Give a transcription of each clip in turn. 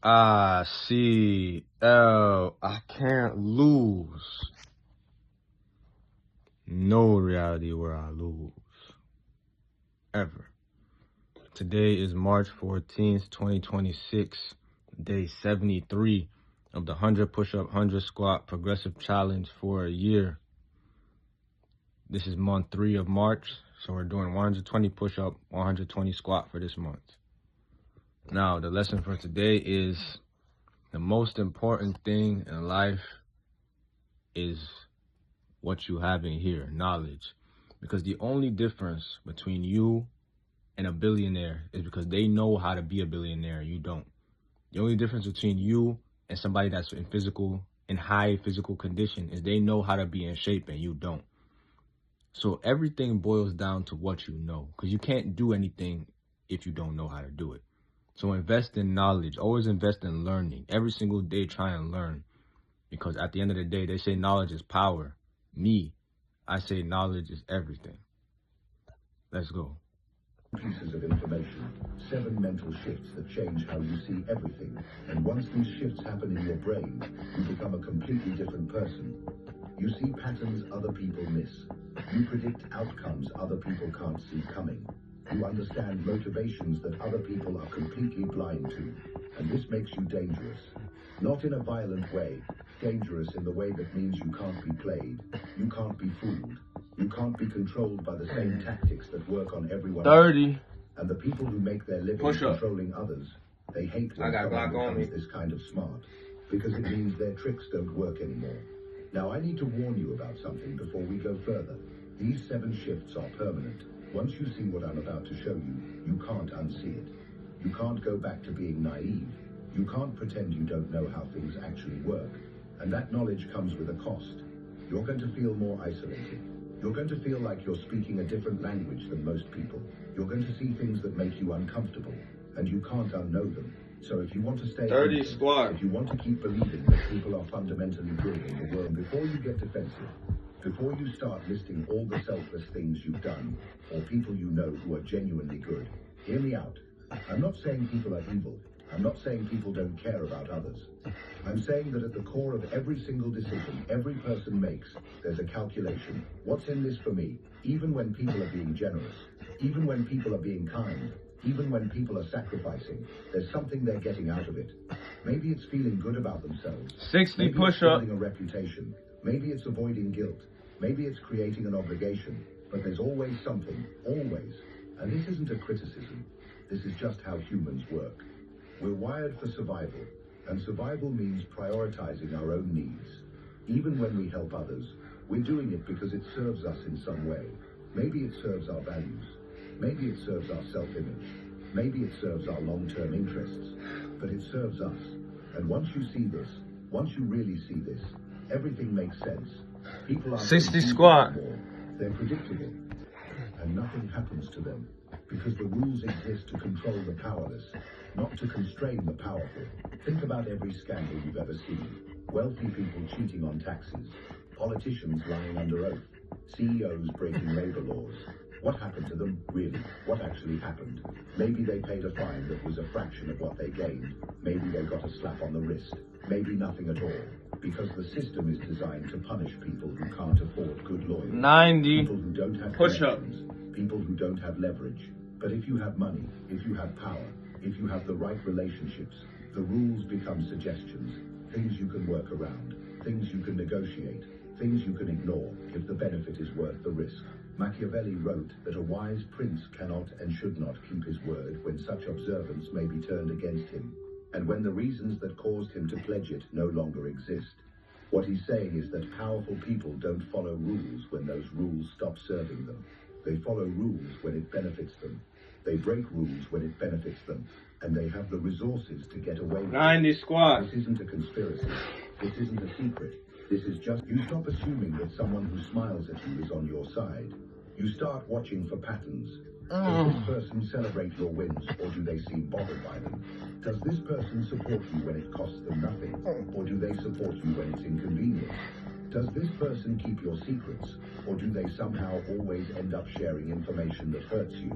icLAAo. I can't lose. No reality where I lose. Ever. Today is March 14th, 2026. Day 73 of the 100 push-up, 100 squat progressive challenge for a year. This is month 3 of March. So we're doing 120 push-up, 120 squat for this month. Now, the lesson for today is the most important thing in life is what you have in here, knowledge. Because the only difference between you and a billionaire is because they know how to be a billionaire and you don't. The only difference between you and somebody that's in high physical condition is they know how to be in shape and you don't. So everything boils down to what you know, because you can't do anything if you don't know how to do it. So invest in knowledge. Always invest in learning. Every single day, try and learn. Because at the end of the day, they say knowledge is power. Me, I say knowledge is everything. Let's go. Pieces of information, 7 mental shifts that change how you see everything. And once these shifts happen in your brain, you become a completely different person. You see patterns other people miss. You predict outcomes other people can't see coming. You understand motivations that other people are completely blind to. And this makes you dangerous. Not in a violent way. Dangerous in the way that means you can't be played. You can't be fooled. You can't be controlled by the same tactics that work on everyone 30. else. And the people who make their living controlling others, they hate when someone becomes this kind of smart. Because it means their tricks don't work anymore. Now I need to warn you about something before we go further. These 7 shifts are permanent. Once you see what I'm about to show you, you can't unsee it. You can't go back to being naive. You can't pretend you don't know how things actually work. And that knowledge comes with a cost. You're going to feel more isolated. You're going to feel like you're speaking a different language than most people. You're going to see things that make you uncomfortable, and you can't unknow them. So if you want to stay 30 squat. If you want to keep believing that people are fundamentally good in the world, before you get defensive, before you start listing all the selfless things you've done, or people you know who are genuinely good, hear me out. I'm not saying people are evil. I'm not saying people don't care about others. I'm saying that at the core of every single decision every person makes, there's a calculation. What's in this for me? Even when people are being generous, even when people are being kind, even when people are sacrificing, there's something they're getting out of it. Maybe it's feeling good about themselves. 60 Maybe push-up. it's building a reputation. Maybe it's avoiding guilt. Maybe it's creating an obligation. But there's always something, always. And this isn't a criticism. This is just how humans work. We're wired for survival, and survival means prioritizing our own needs. Even when we help others, we're doing it because it serves us in some way. Maybe it serves our values. Maybe it serves our self-image. Maybe it serves our long-term interests. But it serves us. And once you see this, once you really see this, everything makes sense. People are 60 squat. They're predictable. And nothing happens to them. Because the rules exist to control the powerless, not to constrain the powerful. Think about every scandal you've ever seen. Wealthy people cheating on taxes, politicians lying under oath, CEOs breaking labor laws. What happened to them, really? What actually happened? Maybe they paid a fine that was a fraction of what they gained. Maybe they got a slap on the wrist. Maybe nothing at all. Because the system is designed to punish people who can't afford good lawyers. 90. People who don't have push-ups. People who don't have leverage. But if you have money, if you have power, if you have the right relationships, the rules become suggestions, things you can work around, things you can negotiate, things you can ignore if the benefit is worth the risk. Machiavelli wrote that a wise prince cannot and should not keep his word when such observance may be turned against him, and when the reasons that caused him to pledge it no longer exist. What he's saying is that powerful people don't follow rules when those rules stop serving them. They follow rules when it benefits them. They break rules when it benefits them, and they have the resources to get away with 90 squat. This isn't a conspiracy. This isn't a secret. This is just, you stop assuming that someone who smiles at you is on your side. You start watching for patterns. Does this person celebrate your wins, or do they seem bothered by them? Does this person support you when it costs them nothing, or do they support you when it's inconvenient? Does this person keep your secrets, or do they somehow always end up sharing information that hurts you?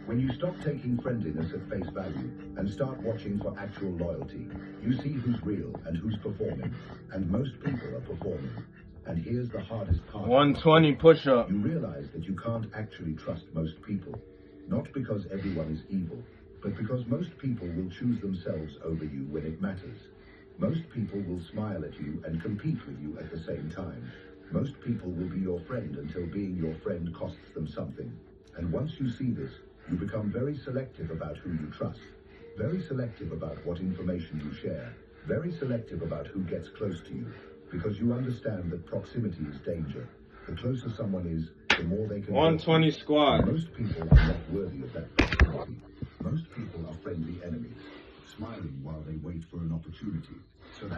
When you stop taking friendliness at face value and start watching for actual loyalty, you see who's real and who's performing, and most people are performing. And here's the hardest part. 120 push-up. You realize that you can't actually trust most people. Not because everyone is evil, but because most people will choose themselves over you when it matters. Most people will smile at you and compete with you at the same time. Most people will be your friend until being your friend costs them something. And once you see this, you become very selective about who you trust. Very selective about what information you share. Very selective about who gets close to you. Because you understand that proximity is danger. The closer someone is, the more they can... 120 squat. Most people are not worthy of that proximity. Most people are friendly enemies, smiling while they wait for an opportunity. So that